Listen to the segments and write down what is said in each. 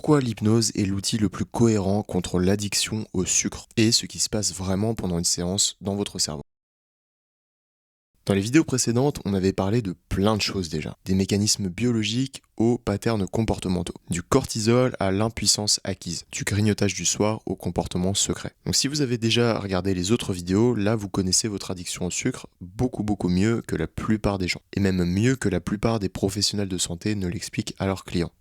Pourquoi l'hypnose est l'outil le plus cohérent contre l'addiction au sucre et ce qui se passe vraiment pendant une séance dans votre cerveau. Dans les vidéos précédentes, on avait parlé de plein de choses déjà, des mécanismes biologiques aux patterns comportementaux, du cortisol à l'impuissance acquise, du grignotage du soir au comportement secret. Donc si vous avez déjà regardé les autres vidéos, là vous connaissez votre addiction au sucre beaucoup mieux que la plupart des gens, et même mieux que la plupart des professionnels de santé ne l'expliquent à leurs clients.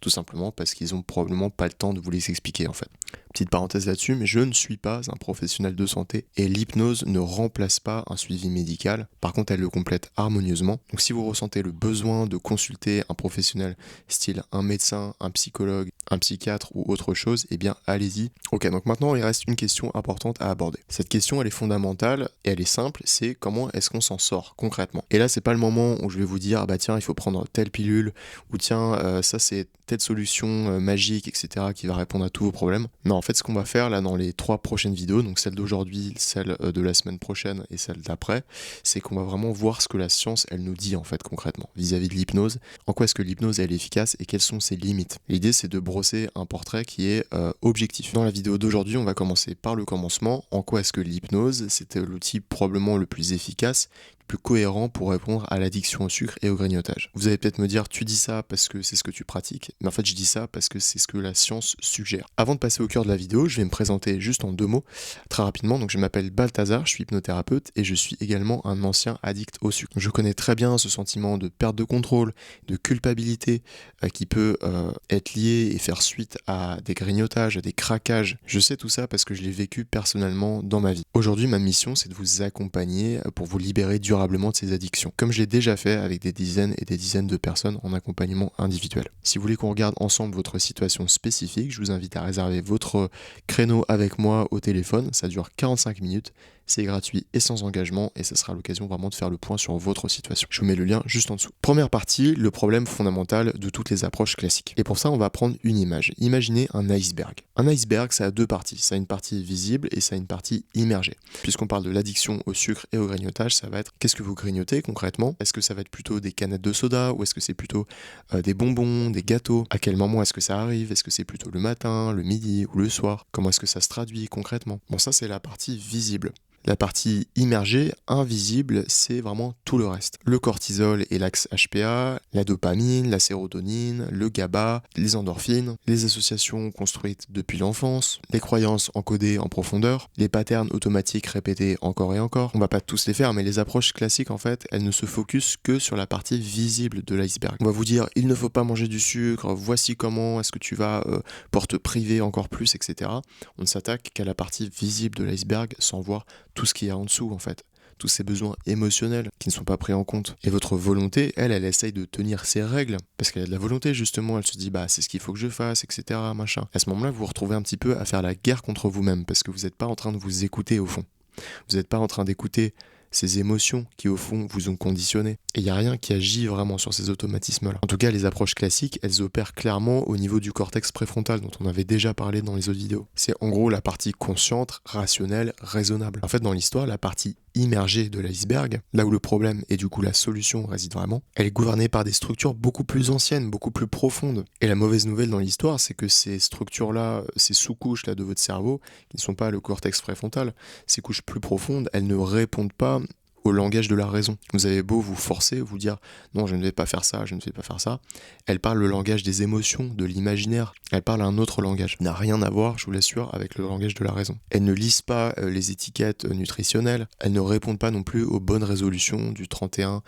Tout simplement parce qu'ils ont probablement pas le temps de vous les expliquer en fait. Petite parenthèse là-dessus, mais je ne suis pas un professionnel de santé et l'hypnose ne remplace pas un suivi médical. Par contre, elle le complète harmonieusement. Donc si vous ressentez le besoin de consulter un professionnel style un médecin, un psychologue, un psychiatre ou autre chose, eh bien allez-y. Ok, donc maintenant il reste une question importante à aborder. Cette question elle est fondamentale et elle est simple, c'est comment est-ce qu'on s'en sort concrètement. Et là c'est pas le moment où je vais vous dire ah bah tiens il faut prendre telle pilule ou tiens ça c'est telle solution magique etc qui va répondre à tous vos problèmes. Non, en fait ce qu'on va faire là dans les 3 prochaines vidéos, donc celle d'aujourd'hui, celle de la semaine prochaine et celle d'après, c'est qu'on va vraiment voir ce que la science elle nous dit en fait concrètement vis-à-vis de l'hypnose, en quoi est-ce que l'hypnose elle est efficace et quelles sont ses limites. L'idée c'est de brosser un portrait qui est objectif. Dans la vidéo d'aujourd'hui on va commencer par le commencement, en quoi est-ce que l'hypnose c'était l'outil probablement le plus efficace, plus cohérent pour répondre à l'addiction au sucre et au grignotage. Vous allez peut-être me dire, tu dis ça parce que c'est ce que tu pratiques, mais en fait je dis ça parce que c'est ce que la science suggère. Avant de passer au cœur de la vidéo, je vais me présenter juste en 2 mots, très rapidement. Donc je m'appelle Balthazar, je suis hypnothérapeute et je suis également un ancien addict au sucre. Je connais très bien ce sentiment de perte de contrôle, de culpabilité qui peut être lié et faire suite à des grignotages, à des craquages. Je sais tout ça parce que je l'ai vécu personnellement dans ma vie. Aujourd'hui, ma mission, c'est de vous accompagner pour vous libérer durablement de ces addictions, comme je l'ai déjà fait avec des dizaines et des dizaines de personnes en accompagnement individuel. Si vous voulez qu'on regarde ensemble votre situation spécifique, je vous invite à réserver votre créneau avec moi au téléphone, ça dure 45 minutes, c'est gratuit et sans engagement et ça sera l'occasion vraiment de faire le point sur votre situation. Je vous mets le lien juste en dessous. Première partie, le problème fondamental de toutes les approches classiques. Et pour ça, on va prendre une image. Imaginez un iceberg. Un iceberg, ça a 2 parties. Ça a une partie visible et ça a une partie immergée. Puisqu'on parle de l'addiction au sucre et au grignotage, ça va être qu'est-ce que vous grignotez concrètement? Est-ce que ça va être plutôt des canettes de soda ou est-ce que c'est plutôt des bonbons, des gâteaux? À quel moment est-ce que ça arrive? Est-ce que c'est plutôt le matin, le midi ou le soir? Comment est-ce que ça se traduit concrètement? Bon, ça c'est la partie visible. La partie immergée, invisible, c'est vraiment tout le reste. Le cortisol et l'axe HPA, la dopamine, la sérotonine, le GABA, les endorphines, les associations construites depuis l'enfance, les croyances encodées en profondeur, les patterns automatiques répétés encore et encore. On va pas tous les faire, mais les approches classiques, en fait, elles ne se focusent que sur la partie visible de l'iceberg. On va vous dire, il ne faut pas manger du sucre, voici comment est-ce que tu vas pour te priver encore plus, etc. On ne s'attaque qu'à la partie visible de l'iceberg sans voir tout ce qu'il y a en dessous en fait, tous ces besoins émotionnels qui ne sont pas pris en compte. Et votre volonté, elle essaye de tenir ses règles, parce qu'elle a de la volonté justement, elle se dit bah c'est ce qu'il faut que je fasse, etc. machin. À ce moment-là, vous vous retrouvez un petit peu à faire la guerre contre vous-même, parce que vous n'êtes pas en train de vous écouter au fond. Vous n'êtes pas en train d'écouter ces émotions qui au fond vous ont conditionné. Et il n'y a rien qui agit vraiment sur ces automatismes-là. En tout cas, les approches classiques, elles opèrent clairement au niveau du cortex préfrontal dont on avait déjà parlé dans les autres vidéos. C'est en gros la partie consciente, rationnelle, raisonnable. En fait, dans l'histoire, la partie immergée de l'iceberg, là où le problème et du coup la solution réside vraiment, elle est gouvernée par des structures beaucoup plus anciennes, beaucoup plus profondes. Et la mauvaise nouvelle dans l'histoire, c'est que ces structures-là, ces sous-couches là de votre cerveau, qui ne sont pas le cortex préfrontal, ces couches plus profondes, elles ne répondent pas au langage de la raison. Vous avez beau vous forcer, vous dire non, je ne vais pas faire ça, je ne vais pas faire ça. Elle parle le langage des émotions, de l'imaginaire. Elle parle un autre langage. Elle n'a rien à voir, je vous l'assure, avec le langage de la raison. Elle ne lise pas les étiquettes nutritionnelles. Elle ne répond pas non plus aux bonnes résolutions du 31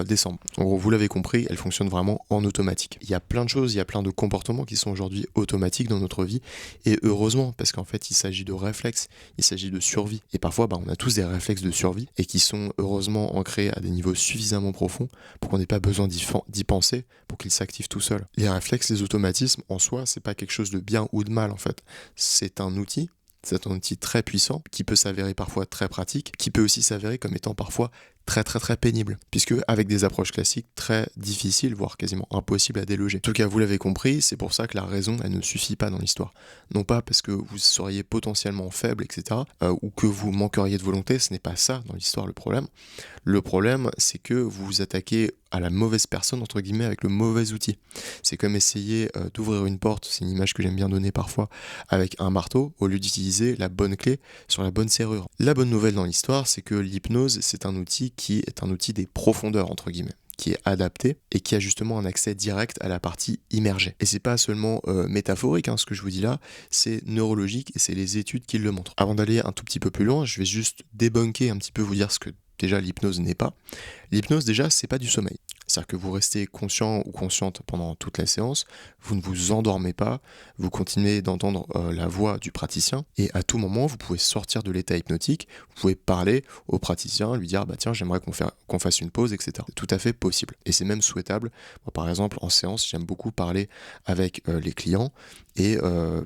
décembre. En gros, vous l'avez compris, elle fonctionne vraiment en automatique. Il y a plein de choses, il y a plein de comportements qui sont aujourd'hui automatiques dans notre vie. Et heureusement, parce qu'en fait, il s'agit de réflexes, il s'agit de survie. Et parfois, on a tous des réflexes de survie et qui sont heureusement ancrés à des niveaux suffisamment profonds pour qu'on n'ait pas besoin d'y penser pour qu'ils s'activent tout seuls. Les réflexes, les automatismes, en soi, c'est pas quelque chose de bien ou de mal en fait. C'est un outil très puissant qui peut s'avérer parfois très pratique, qui peut aussi s'avérer comme étant parfois très très très pénible, puisque avec des approches classiques très difficiles, voire quasiment impossibles à déloger. En tout cas, vous l'avez compris, c'est pour ça que la raison, elle ne suffit pas dans l'histoire. Non pas parce que vous seriez potentiellement faible, etc., ou que vous manqueriez de volonté, ce n'est pas ça dans l'histoire le problème. Le problème, c'est que vous vous attaquez à la mauvaise personne, entre guillemets, avec le mauvais outil. C'est comme essayer d'ouvrir une porte, c'est une image que j'aime bien donner parfois, avec un marteau, au lieu d'utiliser la bonne clé sur la bonne serrure. La bonne nouvelle dans l'histoire, c'est que l'hypnose, c'est un outil qui est un outil des profondeurs, entre guillemets, qui est adapté et qui a justement un accès direct à la partie immergée. Et c'est pas seulement métaphorique, ce que je vous dis là, c'est neurologique et c'est les études qui le montrent. Avant d'aller un tout petit peu plus loin, je vais juste débunker un petit peu, vous dire ce que déjà l'hypnose n'est pas. L'hypnose déjà, c'est pas du sommeil. C'est-à-dire que vous restez conscient ou consciente pendant toute la séance, vous ne vous endormez pas, vous continuez d'entendre la voix du praticien et à tout moment, vous pouvez sortir de l'état hypnotique, vous pouvez parler au praticien, lui dire tiens, j'aimerais qu'on fasse une pause, etc. C'est tout à fait possible et c'est même souhaitable. Moi, par exemple, en séance, j'aime beaucoup parler avec les clients et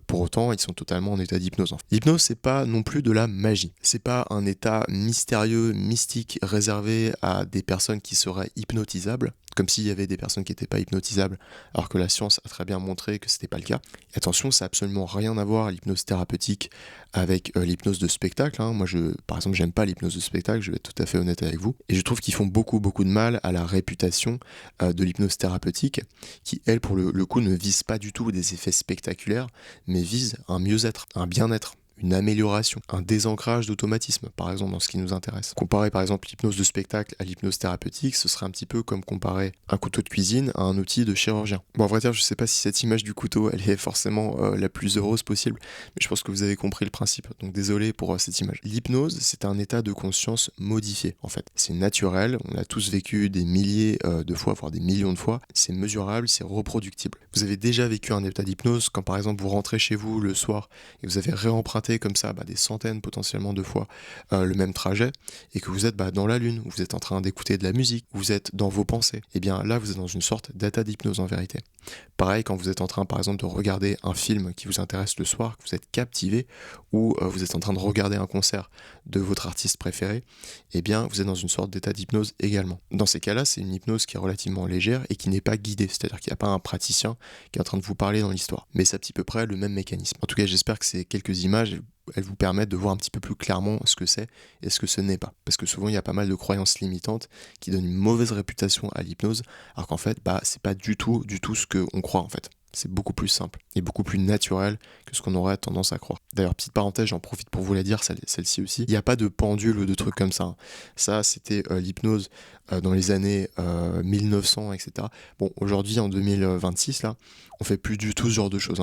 pour autant, ils sont totalement en état d'hypnose. L'hypnose, c'est pas non plus de la magie. C'est pas un état mystérieux, mystique, réservé à des personnes qui seraient hypnotisables, comme s'il y avait des personnes qui n'étaient pas hypnotisables, alors que la science a très bien montré que c'était pas le cas. Et attention, ça n'a absolument rien à voir, l'hypnose thérapeutique, avec l'hypnose de spectacle. Moi, par exemple, j'aime pas l'hypnose de spectacle, je vais être tout à fait honnête avec vous. Et je trouve qu'ils font beaucoup de mal à la réputation de l'hypnose thérapeutique, qui, elle, pour le coup, ne vise pas du tout des effets spectaculaires, mais vise un mieux-être, un bien-être, une amélioration, un désancrage d'automatisme, par exemple, dans ce qui nous intéresse. Comparer par exemple l'hypnose de spectacle à l'hypnose thérapeutique, ce serait un petit peu comme comparer un couteau de cuisine à un outil de chirurgien. Bon, à vrai dire, je sais pas si cette image du couteau, elle est forcément la plus heureuse possible, mais je pense que vous avez compris le principe, donc désolé pour cette image. L'hypnose, c'est un état de conscience modifié, en fait. C'est naturel, on l'a tous vécu des milliers de fois, voire des millions de fois, c'est mesurable, c'est reproductible. Vous avez déjà vécu un état d'hypnose quand par exemple vous rentrez chez vous le soir et vous avez réemprunté comme ça des centaines potentiellement de fois le même trajet et que vous êtes dans la lune, où vous êtes en train d'écouter de la musique, vous êtes dans vos pensées, et bien là vous êtes dans une sorte d'état d'hypnose en vérité. Pareil quand vous êtes en train par exemple de regarder un film qui vous intéresse le soir, que vous êtes captivé, ou vous êtes en train de regarder un concert de votre artiste préféré, et bien vous êtes dans une sorte d'état d'hypnose également. Dans ces cas-là, c'est une hypnose qui est relativement légère et qui n'est pas guidée, c'est-à-dire qu'il n'y a pas un praticien qui est en train de vous parler dans l'histoire, mais c'est à petit peu près le même mécanisme. En tout cas, j'espère que ces quelques images, elles vous permettent de voir un petit peu plus clairement ce que c'est et ce que ce n'est pas. Parce que souvent, il y a pas mal de croyances limitantes qui donnent une mauvaise réputation à l'hypnose, alors qu'en fait, c'est pas du tout ce qu'on croit en fait. C'est beaucoup plus simple et beaucoup plus naturel que ce qu'on aurait tendance à croire. D'ailleurs, petite parenthèse, j'en profite pour vous la dire, celle-ci aussi. Il n'y a pas de pendule ou de trucs comme ça. Ça, c'était l'hypnose dans les années 1900, etc. Bon, aujourd'hui, en 2026, là, on fait plus du tout ce genre de choses.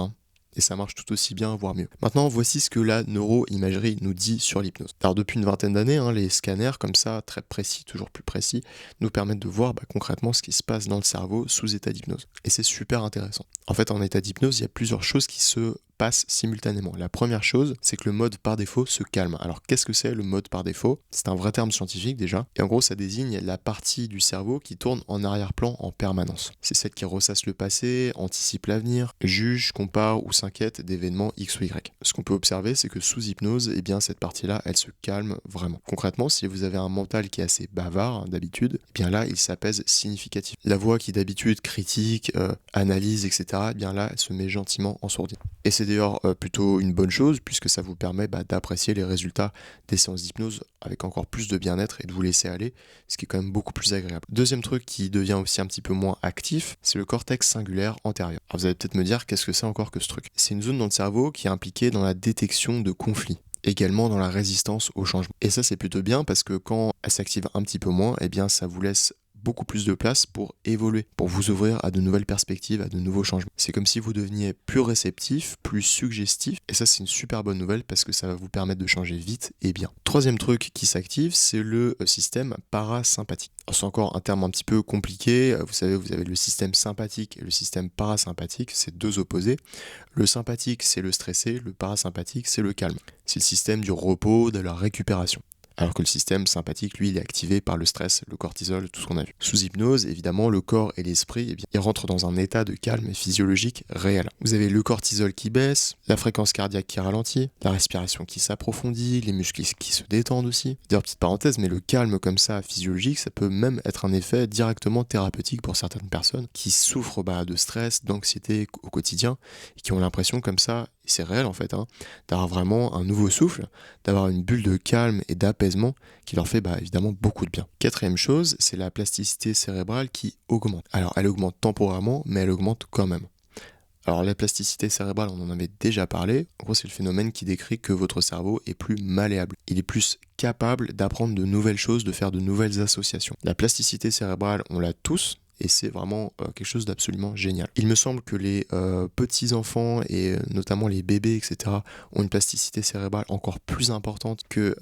Et ça marche tout aussi bien, voire mieux. Maintenant, voici ce que la neuroimagerie nous dit sur l'hypnose. Alors depuis une vingtaine d'années, les scanners comme ça, très précis, toujours plus précis, nous permettent de voir concrètement ce qui se passe dans le cerveau sous état d'hypnose. Et c'est super intéressant. En fait, en état d'hypnose, il y a plusieurs choses qui se passent simultanément. La première chose, c'est que le mode par défaut se calme. Alors qu'est-ce que c'est le mode par défaut ? C'est un vrai terme scientifique déjà. Et en gros, ça désigne la partie du cerveau qui tourne en arrière-plan en permanence. C'est celle qui ressasse le passé, anticipe l'avenir, juge, compare ou s'inquiète d'événements X ou Y. Ce qu'on peut observer, c'est que sous hypnose, cette partie-là, elle se calme vraiment. Concrètement, si vous avez un mental qui est assez bavard d'habitude, là, il s'apaise significativement. La voix qui d'habitude critique, analyse, etc., là, elle se met gentiment en sourdine. Et c'est d'ailleurs plutôt une bonne chose puisque ça vous permet d'apprécier les résultats des séances d'hypnose avec encore plus de bien-être et de vous laisser aller, ce qui est quand même beaucoup plus agréable. Deuxième truc qui devient aussi un petit peu moins actif, c'est le cortex singulaire antérieur. Alors vous allez peut-être me dire qu'est-ce que c'est encore que ce truc ? C'est une zone dans le cerveau qui est impliquée dans la détection de conflits, également dans la résistance au changement. Et ça c'est plutôt bien parce que quand elle s'active un petit peu moins, ça vous laisse beaucoup plus de place pour évoluer, pour vous ouvrir à de nouvelles perspectives, à de nouveaux changements. C'est comme si vous deveniez plus réceptif, plus suggestif, et ça c'est une super bonne nouvelle parce que ça va vous permettre de changer vite et bien. Troisième truc qui s'active, c'est le système parasympathique. Alors, c'est encore un terme un petit peu compliqué, vous savez, vous avez le système sympathique et le système parasympathique, c'est deux opposés. Le sympathique c'est le stressé, le parasympathique c'est le calme. C'est le système du repos, de la récupération. alors que le système sympathique, lui, il est activé par le stress, le cortisol, tout ce qu'on a vu. Sous hypnose, évidemment, le corps et l'esprit, eh bien, ils rentrent dans un état de calme physiologique réel. Vous avez le cortisol qui baisse, la fréquence cardiaque qui ralentit, la respiration qui s'approfondit, les muscles qui se détendent aussi. D'ailleurs, petite parenthèse, mais le calme comme ça, physiologique, ça peut même être un effet directement thérapeutique pour certaines personnes qui souffrent de stress, d'anxiété au quotidien et qui ont l'impression comme ça, et c'est réel en fait, d'avoir vraiment un nouveau souffle, d'avoir une bulle de calme et d'apaisement qui leur fait évidemment beaucoup de bien. Quatrième chose, c'est la plasticité cérébrale qui augmente. Alors elle augmente temporairement, mais elle augmente quand même. Alors la plasticité cérébrale, on en avait déjà parlé. En gros, c'est le phénomène qui décrit que votre cerveau est plus malléable. Il est plus capable d'apprendre de nouvelles choses, de faire de nouvelles associations. La plasticité cérébrale, on l'a tous. Et c'est vraiment quelque chose d'absolument génial. Il me semble que les petits-enfants et notamment les bébés, etc., ont une plasticité cérébrale encore plus importante que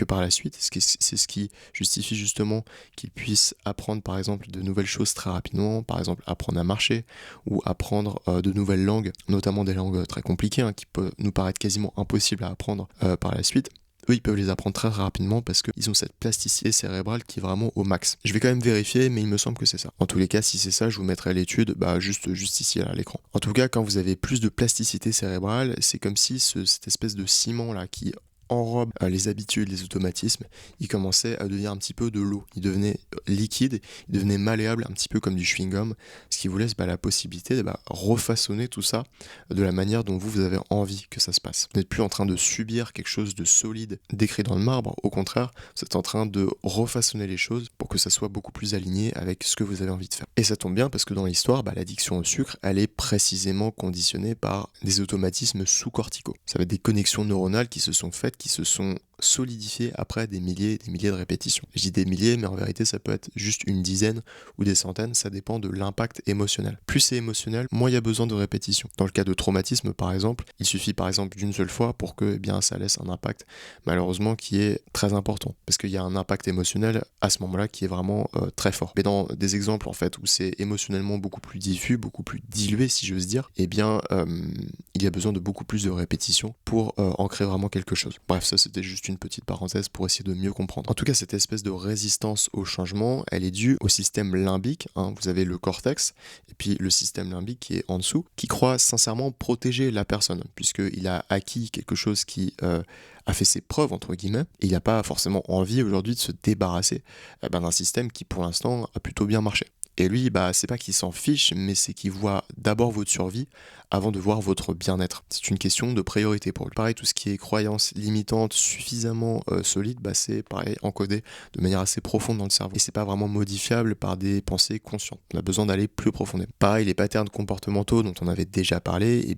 par la suite. C'est ce qui justifie justement qu'ils puissent apprendre par exemple de nouvelles choses très rapidement, par exemple apprendre à marcher ou apprendre de nouvelles langues, notamment des langues très compliquées qui peuvent nous paraître quasiment impossibles à apprendre par la suite. Eux, ils peuvent les apprendre très rapidement parce qu'ils ont cette plasticité cérébrale qui est vraiment au max. Je vais quand même vérifier, mais il me semble que c'est ça. En tous les cas, si c'est ça, je vous mettrai l'étude juste ici à l'écran. En tout cas, quand vous avez plus de plasticité cérébrale, c'est comme si cette espèce de ciment là qui enrobe les habitudes, les automatismes, il commençait à devenir un petit peu de l'eau. Il devenait liquide, il devenait malléable, un petit peu comme du chewing-gum, ce qui vous laisse la possibilité de refaçonner tout ça de la manière dont vous avez envie que ça se passe. Vous n'êtes plus en train de subir quelque chose de solide décrit dans le marbre, au contraire, vous êtes en train de refaçonner les choses pour que ça soit beaucoup plus aligné avec ce que vous avez envie de faire. Et ça tombe bien parce que dans l'histoire, l'addiction au sucre, elle est précisément conditionnée par des automatismes sous-corticaux. Ça va être des connexions neuronales qui se sont faites, qui se sont solidifiées après des milliers et des milliers de répétitions. Je dis des milliers, mais en vérité, ça peut être juste une dizaine ou des centaines, ça dépend de l'impact émotionnel. Plus c'est émotionnel, moins il y a besoin de répétition. Dans le cas de traumatisme, par exemple, il suffit par exemple d'une seule fois pour que ça laisse un impact, malheureusement, qui est très important. Parce qu'il y a un impact émotionnel à ce moment-là qui est vraiment très fort. Mais dans des exemples, en fait, où c'est émotionnellement beaucoup plus diffus, beaucoup plus dilué, si j'ose dire, il y a besoin de beaucoup plus de répétitions pour ancrer vraiment quelque chose. Bref, ça c'était juste une petite parenthèse pour essayer de mieux comprendre. En tout cas, cette espèce de résistance au changement, elle est due au système limbique. Vous avez le cortex et puis le système limbique qui est en dessous, qui croit sincèrement protéger la personne, puisqu'il a acquis quelque chose qui a fait ses preuves, entre guillemets, et il n'a pas forcément envie aujourd'hui de se débarrasser d'un système qui pour l'instant a plutôt bien marché. Et lui, c'est pas qu'il s'en fiche, mais c'est qu'il voit d'abord votre survie avant de voir votre bien-être. C'est une question de priorité pour lui. Pareil, tout ce qui est croyance limitante suffisamment solide, c'est pareil, encodé de manière assez profonde dans le cerveau. Et c'est pas vraiment modifiable par des pensées conscientes. On a besoin d'aller plus profondément. Pareil, les patterns comportementaux dont on avait déjà parlé,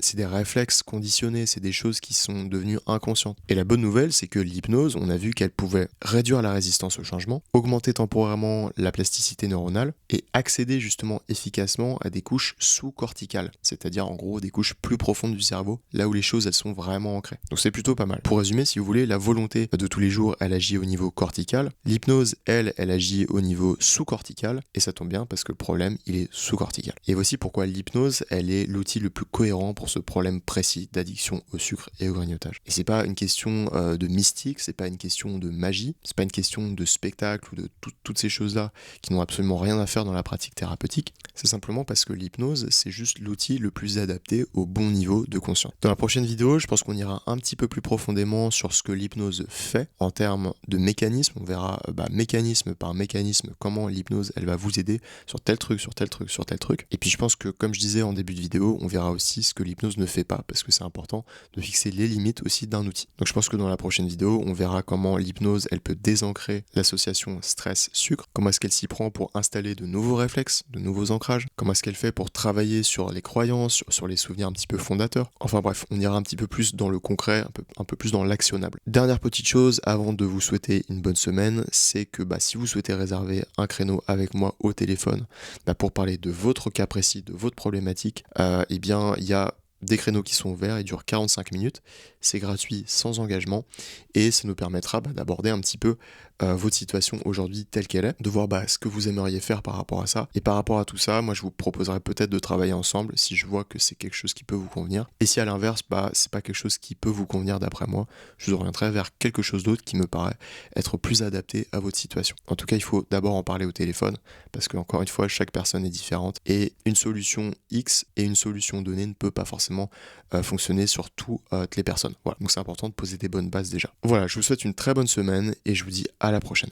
c'est des réflexes conditionnés, c'est des choses qui sont devenues inconscientes. Et la bonne nouvelle, c'est que l'hypnose, on a vu qu'elle pouvait réduire la résistance au changement, augmenter temporairement la plasticité neuronale et accéder justement efficacement à des couches sous-corticales, c'est-à-dire en gros des couches plus profondes du cerveau, là où les choses elles sont vraiment ancrées. Donc c'est plutôt pas mal. Pour résumer, si vous voulez, la volonté de tous les jours, elle agit au niveau cortical, l'hypnose, elle agit au niveau sous-cortical, et ça tombe bien parce que le problème, il est sous-cortical. Et voici pourquoi l'hypnose, elle est l'outil le plus cohérent pour ce problème précis d'addiction au sucre et au grignotage. Et c'est pas une question de mystique, c'est pas une question de magie, c'est pas une question de spectacle ou de toutes ces choses-là qui n'ont absolument rien à faire dans la pratique thérapeutique. C'est simplement parce que l'hypnose, c'est juste l'outil le plus adapté au bon niveau de conscience. Dans la prochaine vidéo, je pense qu'on ira un petit peu plus profondément sur ce que l'hypnose fait en termes de mécanisme. On verra mécanisme par mécanisme comment l'hypnose, elle va vous aider sur tel truc, sur tel truc, sur tel truc. Et puis je pense que, comme je disais en début de vidéo, on verra aussi ce que l'hypnose ne fait pas, parce que c'est important de fixer les limites aussi d'un outil. Donc je pense que dans la prochaine vidéo, on verra comment l'hypnose, elle peut désancrer l'association stress-sucre, comment est-ce qu'elle s'y prend pour installer de nouveaux réflexes, de nouveaux ancrages, comment est-ce qu'elle fait pour travailler sur les croyances, sur les souvenirs un petit peu fondateurs. Enfin bref, on ira un petit peu plus dans le concret, un peu plus dans l'actionnable. Dernière petite chose, avant de vous souhaiter une bonne semaine, c'est que si vous souhaitez réserver un créneau avec moi au téléphone, pour parler de votre cas précis, de votre problématique, il y a des créneaux qui sont ouverts, ils durent 45 minutes, c'est gratuit, sans engagement, et ça nous permettra d'aborder un petit peu votre situation aujourd'hui telle qu'elle est, de voir ce que vous aimeriez faire par rapport à ça. Et par rapport à tout ça, moi je vous proposerais peut-être de travailler ensemble si je vois que c'est quelque chose qui peut vous convenir. Et si à l'inverse, c'est pas quelque chose qui peut vous convenir d'après moi, je vous orienterai vers quelque chose d'autre qui me paraît être plus adapté à votre situation. En tout cas, il faut d'abord en parler au téléphone, parce que encore une fois, chaque personne est différente et une solution X et une solution donnée ne peut pas forcément fonctionner sur toutes les personnes. Voilà, donc c'est important de poser des bonnes bases déjà. Voilà, je vous souhaite une très bonne semaine et je vous dis à la prochaine.